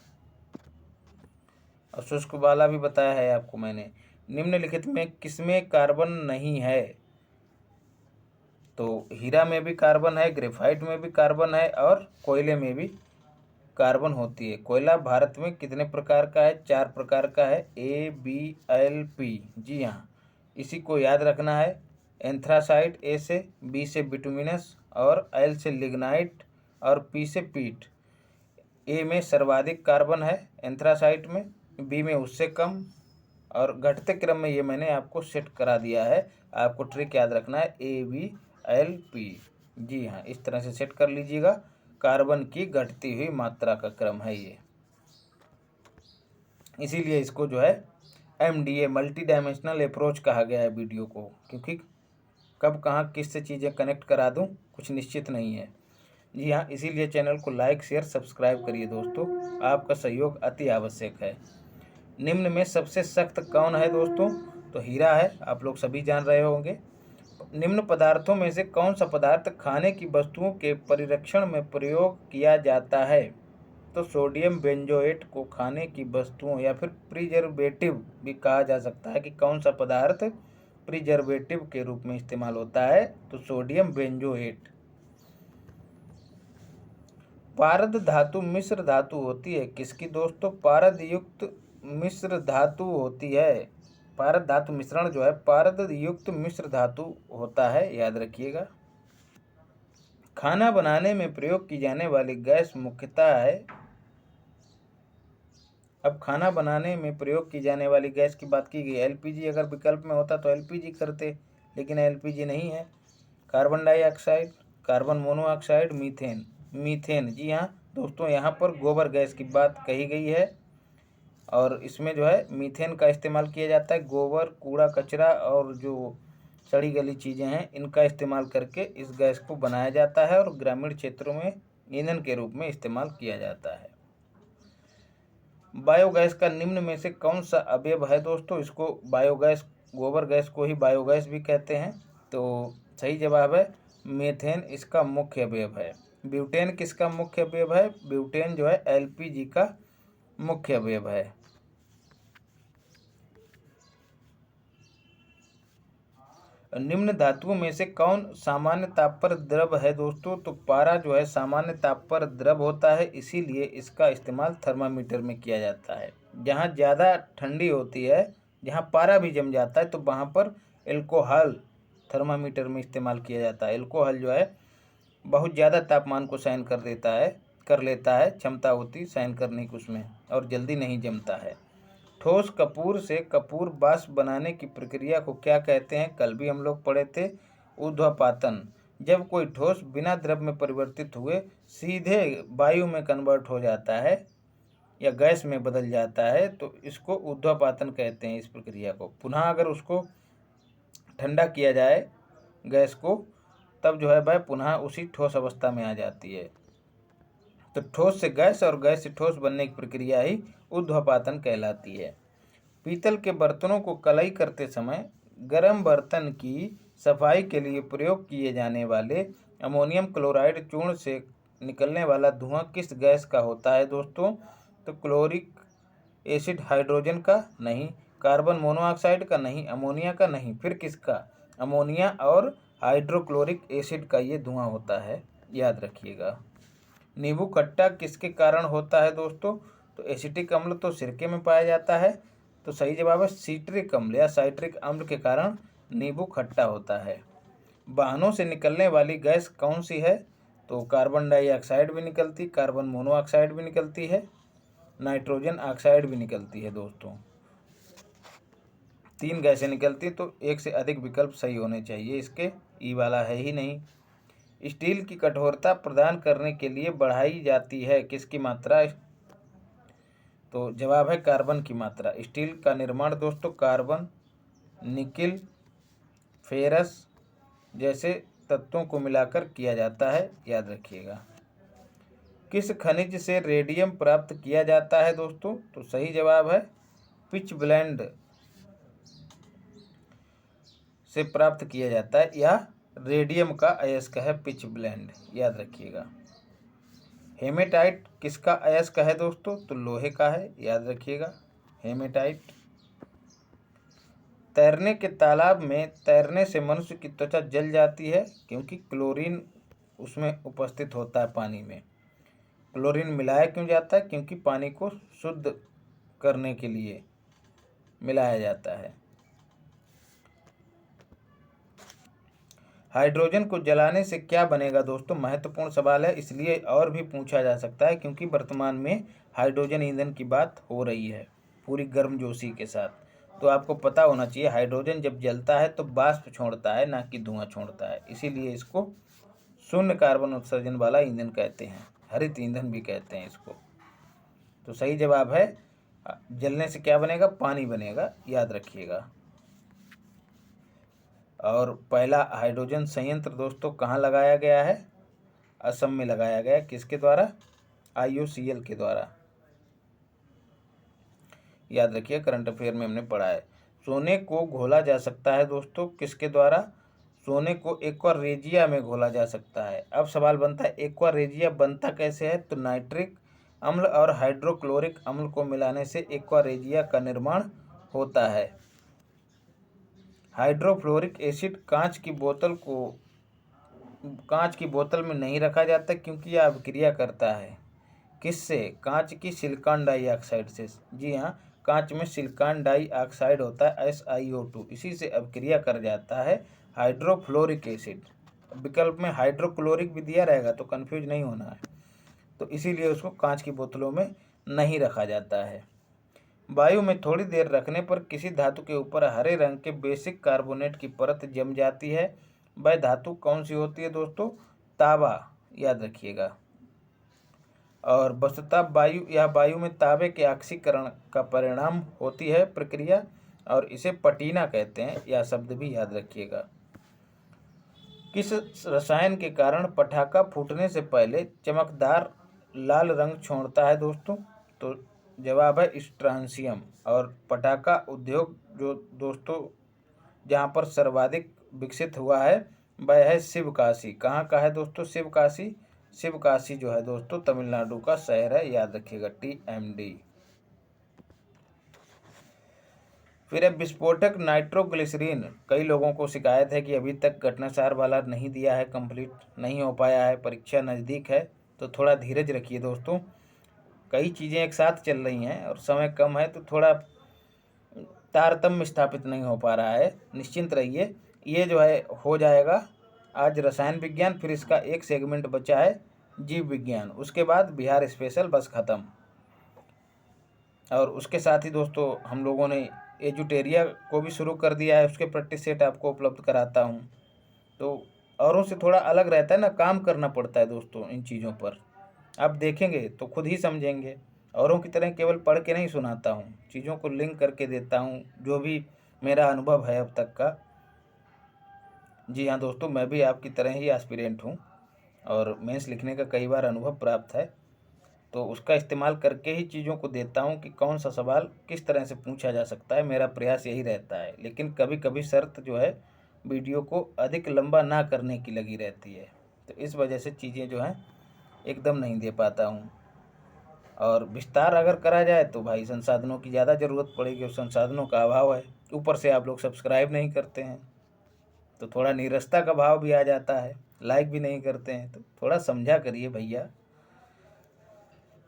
और शुष्क वाला भी बताया है आपको मैंने। निम्नलिखित में किसमें कार्बन नहीं है? तो हीरा में भी कार्बन है, ग्रेफाइट में भी कार्बन है और कोयले में भी कार्बन होती है। कोयला भारत में कितने प्रकार का है? 4 प्रकार का है, ABLP। जी हाँ, इसी को याद रखना है। एंथ्रासाइट ए से, बी से बिटुमिनस और एल से लिग्नाइट और पी से पीट। ए में सर्वाधिक कार्बन है एंथ्रासाइट में, बी में उससे कम, और घटते क्रम में ये मैंने आपको सेट करा दिया है। आपको ट्रिक याद रखना है, ABLP। जी हाँ, इस तरह से सेट कर लीजिएगा। कार्बन की घटती हुई मात्रा का क्रम है ये, इसीलिए इसको जो है MDA मल्टी डायमेंशनल अप्रोच कहा गया है वीडियो को, क्योंकि कब कहाँ किस से चीज़ें कनेक्ट करा दूँ कुछ निश्चित नहीं है। जी हाँ, इसीलिए चैनल को लाइक शेयर सब्सक्राइब करिए दोस्तों, आपका सहयोग अति आवश्यक है। निम्न में सबसे सख्त कौन है दोस्तों? तो हीरा है, आप लोग सभी जान रहे होंगे। निम्न पदार्थों में से कौन सा पदार्थ खाने की वस्तुओं के परिरक्षण में प्रयोग किया जाता है? तो सोडियम बेंजोएट को खाने की वस्तुओं या फिर प्रिजर्वेटिव भी कहा जा सकता है कि कौन सा पदार्थ प्रिजर्वेटिव के रूप में इस्तेमाल होता है? तो सोडियम बेंजोएट। पारद धातु मिश्र धातु होती है किसकी दोस्तों? पारद युक्त मिश्र धातु होती है। पारद धातु मिश्रण जो है पारद युक्त मिश्र धातु होता है, याद रखिएगा। खाना बनाने में प्रयोग की जाने वाली गैस मुख्यतः है। अब खाना बनाने में प्रयोग की जाने वाली गैस की बात की गई, LPG अगर विकल्प में होता तो LPG करते, लेकिन LPG नहीं है। Carbon dioxide, carbon monoxide, methane. Methane, जी हाँ दोस्तों, यहाँ पर गोबर गैस की बात कही गई है और इसमें जो है मीथेन का इस्तेमाल किया जाता है। गोबर, कूड़ा कचरा और जो सड़ी गली चीज़ें हैं इनका इस्तेमाल करके इस गैस को बनाया जाता है और ग्रामीण क्षेत्रों में ईंधन के रूप में इस्तेमाल किया जाता है। बायोगैस का निम्न में से कौन सा अवयव है दोस्तों? इसको बायोगैस, गोबर गैस को ही बायोगैस भी कहते हैं। तो सही जवाब है मीथेन इसका मुख्य अवयव है। ब्यूटेन किसका मुख्य अवयव है? ब्यूटेन जो है एलपीजी का मुख्य अवयव है। निम्न धातुओं में से कौन सामान्य ताप पर द्रव है दोस्तों? तो पारा जो है सामान्य ताप पर द्रव होता है, इसीलिए इसका इस्तेमाल थर्मामीटर में किया जाता है। जहाँ ज़्यादा ठंडी होती है, जहाँ पारा भी जम जाता है, तो वहाँ पर एल्कोहल थर्मामीटर में इस्तेमाल किया जाता है। एल्कोहल जो है बहुत ज़्यादा तापमान को सहन कर लेता है, क्षमता होती सहन करने की उसमें, और जल्दी नहीं जमता है। ठोस कपूर से कपूर वाष्प बनाने की प्रक्रिया को क्या कहते हैं? कल भी हम लोग पढ़े थे, ऊर्ध्वपातन। जब कोई ठोस बिना द्रव में परिवर्तित हुए सीधे वायु में कन्वर्ट हो जाता है या गैस में बदल जाता है तो इसको ऊर्ध्वपातन कहते हैं। इस प्रक्रिया को पुनः अगर उसको ठंडा किया जाए गैस को, तब जो है वह पुनः उसी ठोस अवस्था में आ जाती है। तो ठोस से गैस और गैस से ठोस बनने की प्रक्रिया ही ऊर्ध्वपातन कहलाती है। पीतल के बर्तनों को कलई करते समय गर्म बर्तन की सफाई के लिए प्रयोग किए जाने वाले अमोनियम क्लोराइड चूर्ण से निकलने वाला धुआं किस गैस का होता है दोस्तों? तो क्लोरिक एसिड हाइड्रोजन का नहीं, कार्बन मोनोऑक्साइड का नहीं, अमोनिया का नहीं, फिर किसका? अमोनिया और हाइड्रोक्लोरिक एसिड का ये धुआं होता है, याद रखिएगा। नींबू खट्टा किसके कारण होता है दोस्तों? तो एसिटिक अम्ल तो सिरके में पाया जाता है, तो सही जवाब है सीट्रिक अम्ल या साइट्रिक अम्ल के कारण नींबू खट्टा होता है। वाहनों से निकलने वाली गैस कौन सी है? तो कार्बन डाइऑक्साइड भी निकलती, कार्बन मोनोऑक्साइड भी निकलती है, नाइट्रोजन ऑक्साइड भी निकलती है दोस्तों। 3 गैसें निकलती, तो एक से अधिक विकल्प सही होने चाहिए इसके, ई वाला है ही नहीं। स्टील की कठोरता प्रदान करने के लिए बढ़ाई जाती है किसकी मात्रा? तो जवाब है कार्बन की मात्रा। स्टील का निर्माण दोस्तों कार्बन, निकिल, फेरस जैसे तत्वों को मिलाकर किया जाता है, याद रखिएगा। किस खनिज से रेडियम प्राप्त किया जाता है दोस्तों? तो सही जवाब है पिच ब्लेंड से प्राप्त किया जाता है, या रेडियम का अयस्क है पिच ब्लेंड, याद रखिएगा। हेमेटाइट किसका अयस्क है दोस्तों? तो लोहे का है, याद रखिएगा हेमेटाइट। तैरने के तालाब में तैरने से मनुष्य की त्वचा जल जाती है क्योंकि क्लोरीन उसमें उपस्थित होता है पानी में। क्लोरीन मिलाया क्यों जाता है? क्योंकि पानी को शुद्ध करने के लिए मिलाया जाता है। हाइड्रोजन को जलाने से क्या बनेगा दोस्तों? महत्वपूर्ण सवाल है, इसलिए और भी पूछा जा सकता है क्योंकि वर्तमान में हाइड्रोजन ईंधन की बात हो रही है पूरी गर्मजोशी के साथ। तो आपको पता होना चाहिए हाइड्रोजन जब जलता है तो वाष्प छोड़ता है, ना कि धुआं छोड़ता है, इसीलिए इसको शून्य कार्बन उत्सर्जन वाला ईंधन कहते हैं, हरित ईंधन भी कहते हैं इसको। तो सही जवाब है जलने से क्या बनेगा? पानी बनेगा, याद रखिएगा। और पहला हाइड्रोजन संयंत्र दोस्तों कहाँ लगाया गया है? असम में लगाया गया। किसके द्वारा? IOCL के द्वारा, याद रखिए, करंट अफेयर में हमने पढ़ा है। सोने को घोला जा सकता है दोस्तों किसके द्वारा? सोने को एक्वा रेजिया में घोला जा सकता है। अब सवाल बनता है एक्वा रेजिया बनता कैसे है? तो नाइट्रिक अम्ल और हाइड्रोक्लोरिक अम्ल को मिलाने से एक्वा रेजिया का निर्माण होता है। हाइड्रोफ्लोरिक एसिड कांच की बोतल में नहीं रखा जाता क्योंकि यह अभिक्रिया करता है किससे? कांच की सिलिकॉन डाइऑक्साइड से। जी हाँ, कांच में सिलिकॉन डाइऑक्साइड होता है SiO2, इसी से अभिक्रिया कर जाता है हाइड्रोफ्लोरिक एसिड। विकल्प में हाइड्रोक्लोरिक भी दिया रहेगा तो कंफ्यूज नहीं होना है, तो इसीलिए उसको कांच की बोतलों में नहीं रखा जाता है। वायु में थोड़ी देर रखने पर किसी धातु के ऊपर हरे रंग के बेसिक कार्बोनेट की परत जम जाती है, वह धातु कौन सी होती है दोस्तों? ताबा, याद रखिएगा। और वस्तुतः वायु में ताबे के ऑक्सीकरण का परिणाम होती है प्रक्रिया, और इसे पटीना कहते हैं। यह शब्द भी याद रखिएगा। किस रसायन के कारण पटाखा फूटने से पहले चमकदार लाल रंग छोड़ता है दोस्तों? तो जवाब है स्ट्रांसियम। और पटाखा उद्योग जो दोस्तों जहाँ पर सर्वाधिक विकसित हुआ है वह है शिवकाशी। कहाँ का है दोस्तों शिवकाशी? शिवकाशी जो है दोस्तों तमिलनाडु का शहर है, याद रखिएगा, TMD। फिर है विस्फोटक नाइट्रोग्लिसरीन। कई लोगों को शिकायत है कि अभी तक घटनासार वाला नहीं दिया है, कंप्लीट नहीं हो पाया है, परीक्षा नज़दीक है, तो थोड़ा धीरज रखिए दोस्तों। कई चीज़ें एक साथ चल रही हैं और समय कम है, तो थोड़ा तारतम्य स्थापित नहीं हो पा रहा है। निश्चिंत रहिए, ये जो है हो जाएगा। आज रसायन विज्ञान, फिर इसका एक सेगमेंट बचा है जीव विज्ञान, उसके बाद बिहार स्पेशल, बस ख़त्म। और उसके साथ ही दोस्तों हम लोगों ने एजुटेरिया को भी शुरू कर दिया है, उसके प्रैक्टिस सेट आपको उपलब्ध कराता हूँ। तो औरों से थोड़ा अलग रहता है ना, काम करना पड़ता है दोस्तों इन चीज़ों पर। आप देखेंगे तो खुद ही समझेंगे। औरों की तरह केवल पढ़ के नहीं सुनाता हूँ, चीज़ों को लिंक करके देता हूँ, जो भी मेरा अनुभव है अब तक का। जी हाँ दोस्तों, मैं भी आपकी तरह ही एस्पिरेंट हूँ और मेंस लिखने का कई बार अनुभव प्राप्त है, तो उसका इस्तेमाल करके ही चीज़ों को देता हूँ कि कौन सा सवाल किस तरह से पूछा जा सकता है। मेरा प्रयास यही रहता है, लेकिन कभी कभी शर्त जो है वीडियो को अधिक लंबा ना करने की लगी रहती है, तो इस वजह से चीज़ें जो हैं एकदम नहीं दे पाता हूँ। और विस्तार अगर करा जाए तो भाई संसाधनों की ज़्यादा ज़रूरत पड़ेगी, और संसाधनों का अभाव है। ऊपर से आप लोग सब्सक्राइब नहीं करते हैं, तो थोड़ा नीरसता का भाव भी आ जाता है। लाइक भी नहीं करते हैं, तो थोड़ा समझा करिए भैया।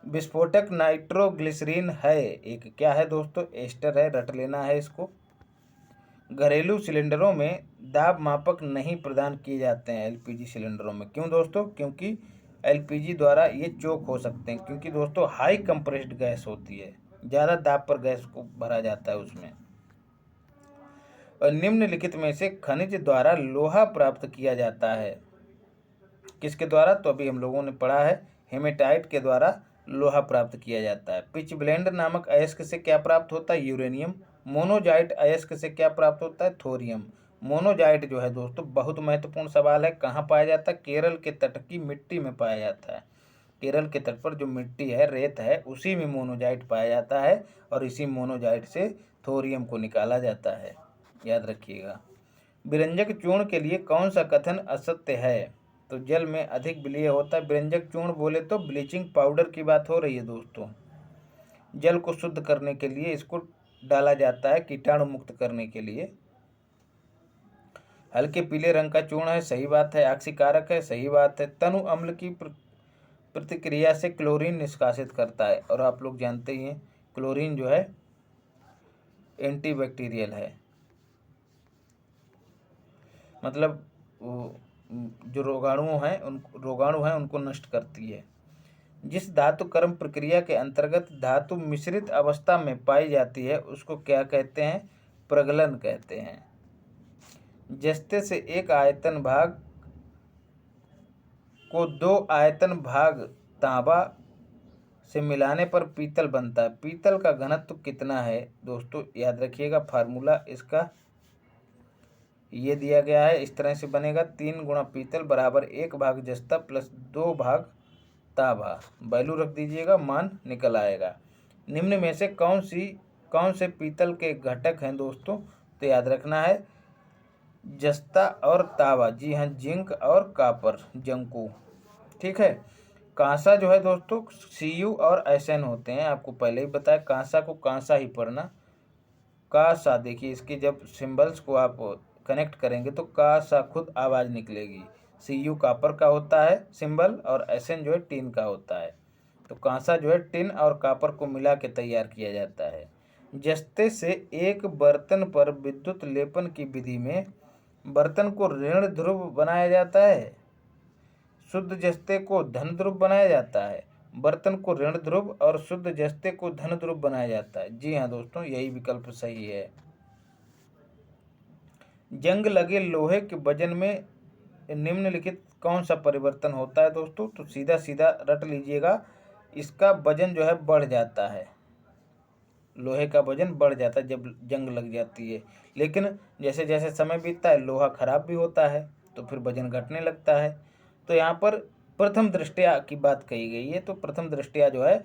विस्फोटक नाइट्रोग्लिसरीन है एक, क्या है दोस्तों? एस्टर है, रट लेना है इसको। घरेलू सिलेंडरों में दाब मापक नहीं प्रदान किए जाते हैं LPG सिलेंडरों में। क्यों दोस्तों? क्योंकि LPG द्वारा ये चोक हो सकते हैं, क्योंकि दोस्तों हाई कंप्रेस्ड गैस होती है, ज़्यादा दाब पर गैस को भरा जाता है उसमें। और निम्नलिखित में से खनिज द्वारा लोहा प्राप्त किया जाता है। किसके द्वारा? तो अभी हम लोगों ने पढ़ा है, हेमेटाइट के द्वारा लोहा प्राप्त किया जाता है। पिच ब्लेंड नामक अयस्क से क्या प्राप्त होता है? यूरेनियम। मोनोजाइट अयस्क से क्या प्राप्त होता है? थोरियम। मोनोजाइट जो है दोस्तों बहुत महत्वपूर्ण सवाल है, कहाँ पाया जाता है? केरल के तट की मिट्टी में पाया जाता है। केरल के तट पर जो मिट्टी है, रेत है, उसी में मोनोजाइट पाया जाता है, और इसी मोनोजाइट से थोरियम को निकाला जाता है, याद रखिएगा। विरंजक चूर्ण के लिए कौन सा कथन असत्य है? तो जल में अधिक विलय होता है। विरंजक चूर्ण बोले तो ब्लीचिंग पाउडर की बात हो रही है दोस्तों। जल को शुद्ध करने के लिए इसको डाला जाता है, कीटाणु मुक्त करने के लिए। हल्के पीले रंग का चूर्ण है, सही बात है। ऑक्सीकारक है, सही बात है। तनु अम्ल की प्रतिक्रिया से क्लोरीन निष्कासित करता है, और आप लोग जानते ही हैं क्लोरीन जो है एंटीबैक्टीरियल है, मतलब जो रोगाणु हैं उनको नष्ट करती है। जिस धातु कर्म प्रक्रिया के अंतर्गत धातु मिश्रित अवस्था में पाई जाती है उसको क्या कहते हैं? प्रगलन कहते हैं। जस्ते से एक आयतन भाग को दो आयतन भाग तांबा से मिलाने पर पीतल बनता है। पीतल का घनत्व कितना है दोस्तों? याद रखिएगा, फार्मूला इसका ये दिया गया है, इस तरह से बनेगा। 3 गुणा पीतल बराबर 1 भाग जस्ता प्लस 2 भाग तांबा। वैल्यू रख दीजिएगा, मान निकल आएगा। निम्न में से कौन से पीतल के घटक हैं दोस्तों? तो याद रखना है जस्ता और तांबा। जी हाँ, जिंक और कॉपर, जंकू। ठीक है। कांसा जो है दोस्तों Cu और Sn होते हैं, आपको पहले ही बताया। कांसा को कांसा ही पढ़ना। कासा, देखिए इसके जब सिंबल्स को आप कनेक्ट करेंगे तो कासा खुद आवाज़ निकलेगी। Cu कॉपर का होता है सिंबल, और Sn जो है टिन का होता है। तो कांसा जो है टिन और कॉपर को मिला के तैयार किया जाता है। जस्ते से एक बर्तन पर विद्युत लेपन की विधि में बर्तन को ऋण ध्रुव बनाया जाता है, शुद्ध जस्ते को धन ध्रुव बनाया जाता है। बर्तन को ऋण ध्रुव और शुद्ध जस्ते को धन ध्रुव बनाया जाता है। जी हाँ दोस्तों, यही विकल्प सही है। जंग लगे लोहे के वजन में निम्नलिखित कौन सा परिवर्तन होता है दोस्तों? तो सीधा सीधा रट लीजिएगा, इसका वजन जो है बढ़ जाता है, लोहे का वजन बढ़ जाता है जब जंग लग जाती है। लेकिन जैसे जैसे समय बीतता है लोहा खराब भी होता है, तो फिर वजन घटने लगता है। तो यहाँ पर प्रथम दृष्टया की बात कही गई है, तो प्रथम दृष्टया जो है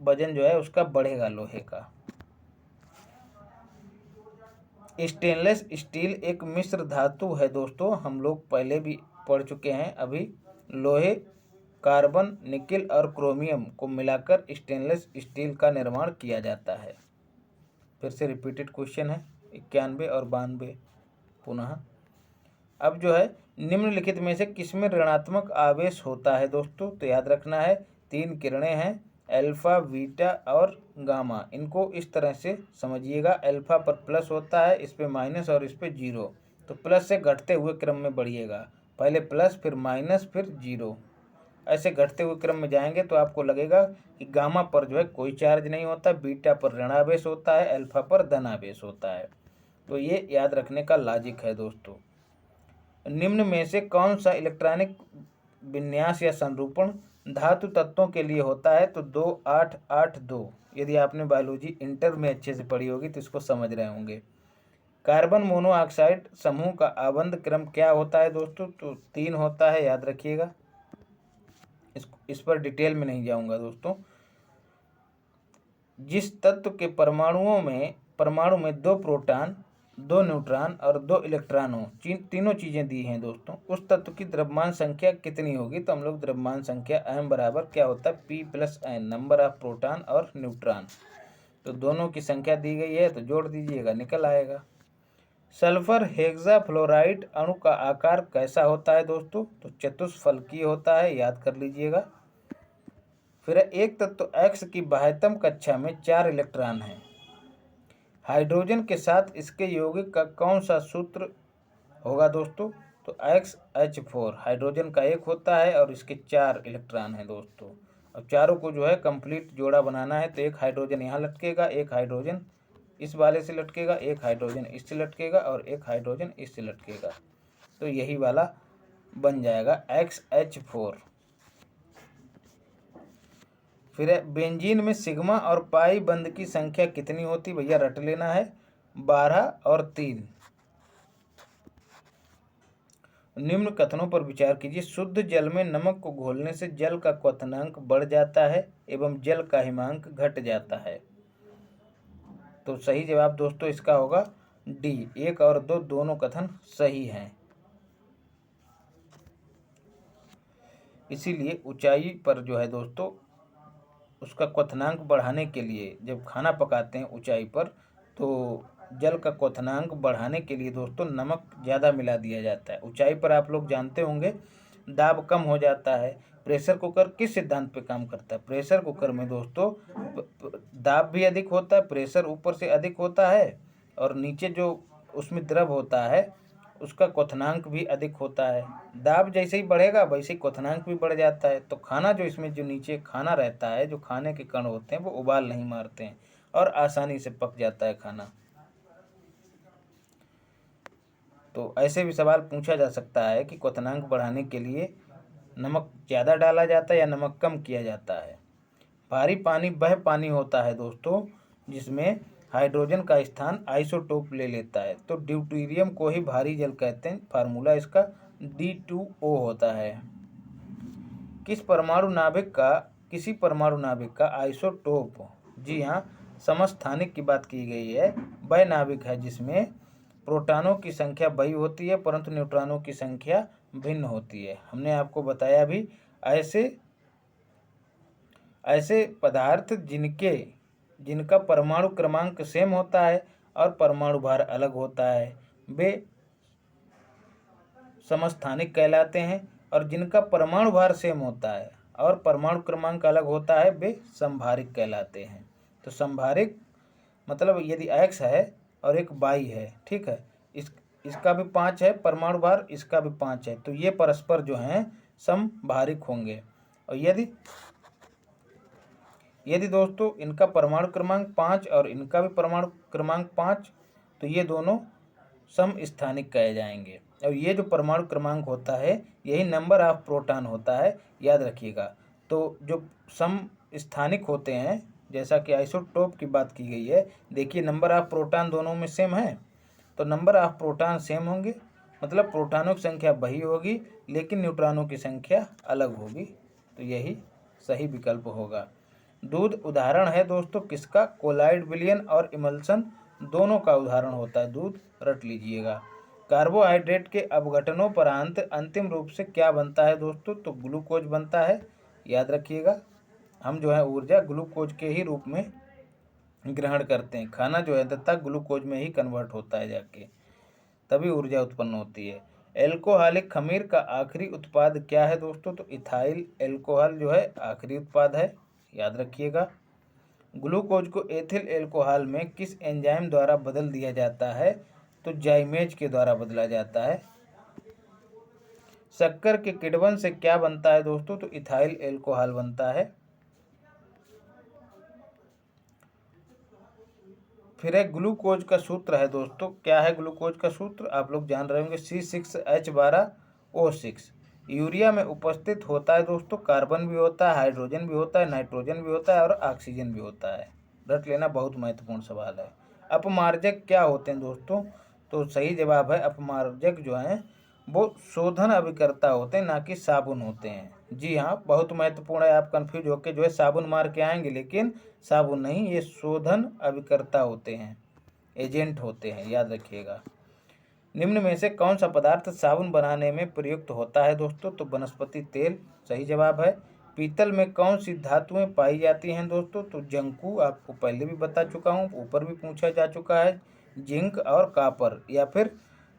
वजन जो है उसका बढ़ेगा लोहे का। स्टेनलेस स्टील एक मिश्र धातु है दोस्तों, हम लोग पहले भी पढ़ चुके हैं। अभी लोहे, कार्बन, निकेल और क्रोमियम को मिलाकर स्टेनलेस स्टील का निर्माण किया जाता है। फिर से रिपीटेड क्वेश्चन है 91 और 92 पुनः। अब जो है निम्नलिखित में से किसमें ऋणात्मक आवेश होता है दोस्तों? तो याद रखना है 3 किरणें हैं, अल्फा, बीटा और गामा। इनको इस तरह से समझिएगा, अल्फा पर प्लस होता है, इस पे माइनस और इस पे जीरो। तो प्लस से घटते हुए क्रम में बढ़िएगा, पहले प्लस फिर माइनस फिर जीरो, ऐसे घटते हुए क्रम में जाएंगे तो आपको लगेगा कि गामा पर जो है कोई चार्ज नहीं होता, बीटा पर ऋणावेश होता है, अल्फा पर धनावेश होता है। तो ये याद रखने का लॉजिक है दोस्तों। निम्न में से कौन सा इलेक्ट्रॉनिक विन्यास या संरूपण धातु तत्वों के लिए होता है? तो 2882। यदि आपने बायोलॉजी इंटर में अच्छे से पढ़ी होगी तो इसको समझ रहे होंगे। कार्बन मोनोऑक्साइड समूह का आबंध क्रम क्या होता है दोस्तों? तो 3 होता है, याद रखिएगा। इस पर डिटेल में नहीं जाऊंगा दोस्तों। जिस तत्व के परमाणु में 2 प्रोटॉन, 2 न्यूट्रॉन और 2 इलेक्ट्रॉन हो, तीनों चीज़ें दी हैं दोस्तों, उस तत्व की द्रव्यमान संख्या कितनी होगी? तो हम लोग द्रव्यमान संख्या m बराबर क्या होता है, p + n, number of proton और न्यूट्रॉन। तो दोनों की संख्या दी गई है तो जोड़ दीजिएगा, निकल आएगा। सल्फर हेक्साफ्लोराइड अणु का आकार कैसा होता है दोस्तों? तो चतुष्फलकीय होता है, याद कर लीजिएगा। फिर एक तत्व X की बाह्यतम कक्षा में 4 इलेक्ट्रॉन हैं। हाइड्रोजन के साथ इसके यौगिक का कौन सा सूत्र होगा दोस्तों? तो XH4 हाइड्रोजन का एक होता है और इसके 4 इलेक्ट्रॉन हैं दोस्तों। अब चारों को जो है कंप्लीट जोड़ा बनाना है, तो एक हाइड्रोजन यहाँ लटकेगा, एक हाइड्रोजन इस वाले से लटकेगा, एक हाइड्रोजन इससे लटकेगा और एक हाइड्रोजन इससे लटकेगा। तो यही वाला बन जाएगा XH4। फिर बेंजीन में सिग्मा और पाई बंध की संख्या कितनी होती? भैया रट लेना है, 12 और 3। निम्न कथनों पर विचार कीजिए। शुद्ध जल में नमक को घोलने से जल का क्वथनांक बढ़ जाता है एवं जल का हिमांक घट जाता है। तो सही जवाब दोस्तों इसका होगा डी, 1 और 2 दोनों कथन सही हैं। इसीलिए ऊंचाई पर जो है दोस्तों उसका क्वथनांक बढ़ाने के लिए, जब खाना पकाते हैं ऊंचाई पर, तो जल का क्वथनांक बढ़ाने के लिए दोस्तों नमक ज़्यादा मिला दिया जाता है। ऊंचाई पर आप लोग जानते होंगे दाब कम हो जाता है। प्रेशर कुकर किस सिद्धांत पे काम करता है? प्रेशर कुकर में दोस्तों दाब भी अधिक होता है, प्रेशर ऊपर से अधिक होता है और नीचे जो उसमें द्रव होता है उसका क्वथनांक भी अधिक होता है। दाब जैसे ही बढ़ेगा वैसे ही क्वथनांक भी बढ़ जाता है। तो खाना जो इसमें जो नीचे खाना रहता है, जो खाने के कण होते हैं वो उबाल नहीं मारते हैं और आसानी से पक जाता है खाना। तो ऐसे भी सवाल पूछा जा सकता है कि क्वथनांक बढ़ाने के लिए नमक ज़्यादा डाला जाता है या नमक कम किया जाता है। भारी पानी वह पानी होता है दोस्तों जिसमें हाइड्रोजन का स्थान आइसोटोप ले लेता है। तो ड्यूटेरियम को ही भारी जल कहते हैं, फार्मूला इसका D2O होता है। किसी परमाणु नाभिक का आइसोटोप, जी हाँ, समस्थानिक की बात की गई है, वह नाभिक है जिसमें प्रोटॉनों की संख्या वही होती है परंतु न्यूट्रॉनों की संख्या भिन्न होती है। हमने आपको बताया भी ऐसे पदार्थ जिनका परमाणु क्रमांक सेम होता है और परमाणु भार अलग होता है वे समस्थानिक कहलाते हैं, और जिनका परमाणु भार सेम होता है और परमाणु क्रमांक अलग होता है वे समभारिक कहलाते हैं। तो समभारिक मतलब यदि X है और एक Y है, ठीक है, इसका भी 5 है परमाणु भार, इसका भी 5 है, तो ये परस्पर जो हैं समभारिक होंगे। और यदि दोस्तों इनका परमाणु क्रमांक 5 और इनका भी परमाणु क्रमांक 5, तो ये दोनों समस्थानिक कहे जाएंगे। और ये जो परमाणु क्रमांक होता है यही नंबर ऑफ प्रोटॉन होता है, याद रखिएगा। तो जो सम स्थानिक होते हैं, जैसा कि आइसोटोप की बात की गई है, देखिए नंबर ऑफ प्रोटॉन दोनों में सेम है, तो नंबर ऑफ प्रोटॉन सेम होंगे, मतलब प्रोटॉनों की संख्या वही होगी लेकिन न्यूट्रॉनों की संख्या अलग होगी, तो यही सही विकल्प होगा। दूध उदाहरण है दोस्तों किसका? कोलाइड विलयन और इमल्सन दोनों का उदाहरण होता है दूध, रट लीजिएगा। कार्बोहाइड्रेट के अपघटनोपरांत अंतिम रूप से क्या बनता है दोस्तों? तो ग्लूकोज बनता है, याद रखिएगा। हम जो है ऊर्जा ग्लूकोज के ही रूप में ग्रहण करते हैं, खाना जो है दत्ता ग्लूकोज में ही कन्वर्ट होता है जाके, तभी ऊर्जा उत्पन्न होती है। एल्कोहलिक खमीर का आखिरी उत्पाद क्या है दोस्तों? तो इथाइल एल्कोहल जो है आखिरी उत्पाद है, याद रखिएगा। ग्लूकोज को एथिल एल्कोहल में किस एंजाइम द्वारा बदल दिया जाता है? तो जाइमेज के द्वारा बदला जाता है। शक्कर के किण्वन से क्या बनता है दोस्तों? तो इथाइल एल्कोहल बनता है। फिर है ग्लूकोज का सूत्र है दोस्तों, क्या है ग्लूकोज का सूत्र? आप लोग जान रहे होंगे, C6H12O6। यूरिया में उपस्थित होता है दोस्तों, कार्बन भी होता है, हाइड्रोजन भी होता है, नाइट्रोजन भी होता है और ऑक्सीजन भी होता है, रट लेना, बहुत महत्वपूर्ण सवाल है। अपमार्जक क्या होते हैं दोस्तों? तो सही जवाब है अपमार्जक जो हैं वो शोधन अभिकर्ता होते हैं, ना कि साबुन होते हैं। जी हाँ, बहुत महत्वपूर्ण है, आप कंफ्यूज होकर जो है साबुन मार के आएंगे, लेकिन साबुन नहीं, ये शोधन अभिकर्ता होते हैं, एजेंट होते हैं, याद रखिएगा। निम्न में से कौन सा पदार्थ साबुन बनाने में प्रयुक्त होता है दोस्तों? तो वनस्पति तेल सही जवाब है। पीतल में कौन सी धातुएं पाई जाती हैं दोस्तों? तो जंकु, आपको पहले भी बता चुका हूँ, ऊपर भी पूछा जा चुका है, जिंक और कापर, या फिर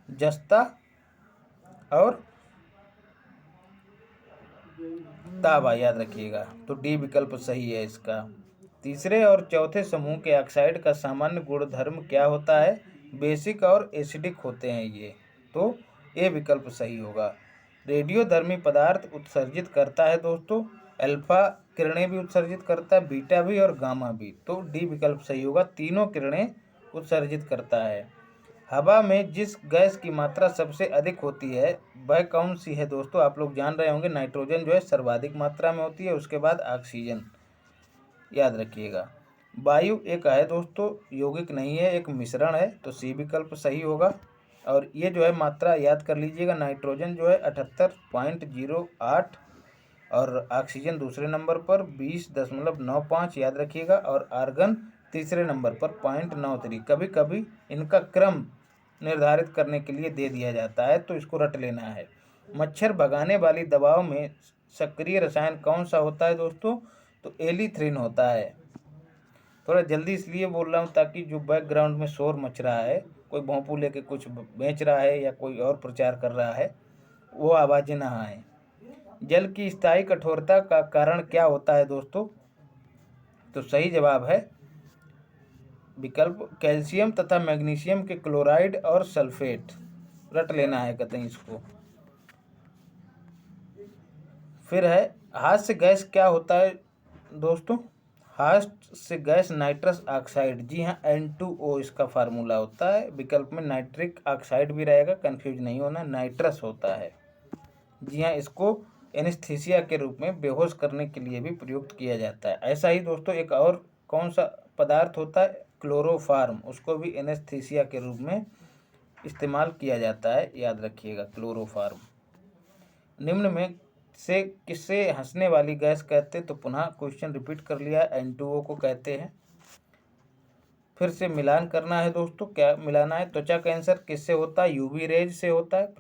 जस्ता और तांबा, याद रखिएगा। तो डी विकल्प सही है इसका। तीसरे और चौथे समूह के ऑक्साइड का सामान्य गुणधर्म क्या होता है? बेसिक और एसिडिक होते हैं ये, तो ए विकल्प सही होगा। रेडियोधर्मी पदार्थ उत्सर्जित करता है दोस्तों, अल्फा किरणें भी उत्सर्जित करता है, बीटा भी और गामा भी, तो डी विकल्प सही होगा, तीनों किरणें उत्सर्जित करता है। हवा में जिस गैस की मात्रा सबसे अधिक होती है वह कौन सी है दोस्तों? आप लोग जान रहे होंगे, नाइट्रोजन जो है सर्वाधिक मात्रा में होती है, उसके बाद ऑक्सीजन, याद रखिएगा। वायु एक है दोस्तों, यौगिक नहीं है, एक मिश्रण है, तो सी विकल्प सही होगा। और ये जो है मात्रा याद कर लीजिएगा, नाइट्रोजन जो है 78.08 और ऑक्सीजन दूसरे नंबर पर 20.95, याद रखिएगा, और आर्गन तीसरे नंबर पर 0.93। कभी कभी इनका क्रम निर्धारित करने के लिए दे दिया जाता है, तो इसको रट लेना है। मच्छर भगाने वाली दवाओं में सक्रिय रसायन कौन सा होता है दोस्तों? तो एलिथ्रिन होता है। थोड़ा जल्दी इसलिए बोल रहा हूँ ताकि जो बैकग्राउंड में शोर मच रहा है, कोई भोंपू लेके कुछ बेच रहा है या कोई और प्रचार कर रहा है, वो आवाज़ें ना आए। जल की स्थायी कठोरता का कारण क्या होता है दोस्तों? तो सही जवाब है विकल्प कैल्शियम तथा मैग्नीशियम के क्लोराइड और सल्फेट, रट लेना है कतई इसको। फिर है हास्य गैस क्या होता है दोस्तों? हास्य गैस नाइट्रस ऑक्साइड, जी हाँ, N2O इसका फार्मूला होता है। विकल्प में नाइट्रिक ऑक्साइड भी रहेगा, कंफ्यूज नहीं होना, नाइट्रस होता है। जी हाँ, इसको एनेस्थीसिया के रूप में बेहोश करने के लिए भी प्रयुक्त किया जाता है। ऐसा ही दोस्तों एक और कौन सा पदार्थ होता है? क्लोरोफार्म, उसको भी एनेस्थीसिया के रूप में इस्तेमाल किया जाता है, याद रखिएगा, क्लोरोफार्म। निम्न में से किससे हंसने वाली गैस कहते हैं? तो पुनः क्वेश्चन रिपीट कर लिया, N2O को कहते हैं। फिर से मिलान करना है दोस्तों, क्या मिलाना है? त्वचा कैंसर किससे होता है? यूवी रेज से होता है,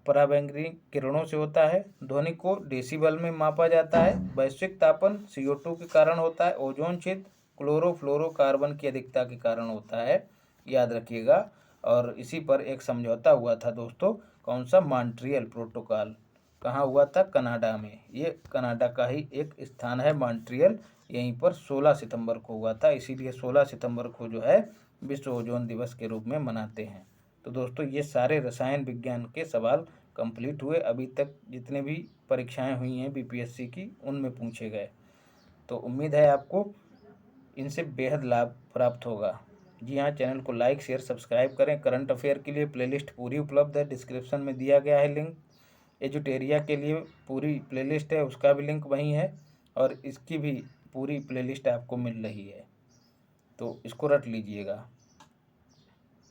पराबैंगनी किरणों से होता है, ध्वनि को डेसिबल में मापा जाता है, वैश्विक तापन CO2 के कारण होता है, ओजोन छिद्र क्लोरोफ्लोरोकार्बन की अधिकता के कारण होता है, याद रखिएगा। और इसी पर एक समझौता हुआ था दोस्तों, कौन सा? Montreal protocol. कहाँ हुआ था? कनाडा में। ये कनाडा का ही एक स्थान है मॉन्ट्रियल, यहीं पर 16 सितंबर को हुआ था, इसीलिए 16 सितंबर को जो है विश्व ओजोन दिवस के रूप में मनाते हैं। तो दोस्तों ये सारे रसायन विज्ञान के सवाल कंप्लीट हुए, अभी तक जितने भी परीक्षाएं हुई हैं BPSC की उनमें पूछे गए, तो उम्मीद है आपको इनसे बेहद लाभ प्राप्त होगा। जी हाँ, चैनल को लाइक शेयर सब्सक्राइब करें। करंट अफेयर के लिए प्लेलिस्ट पूरी उपलब्ध है, डिस्क्रिप्शन में दिया गया है लिंक। एजुटेरिया के लिए पूरी प्लेलिस्ट है, उसका भी लिंक वहीं है, और इसकी भी पूरी प्लेलिस्ट आपको मिल रही है, तो इसको रट लीजिएगा।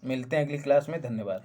मिलते हैं अगली क्लास में। धन्यवाद।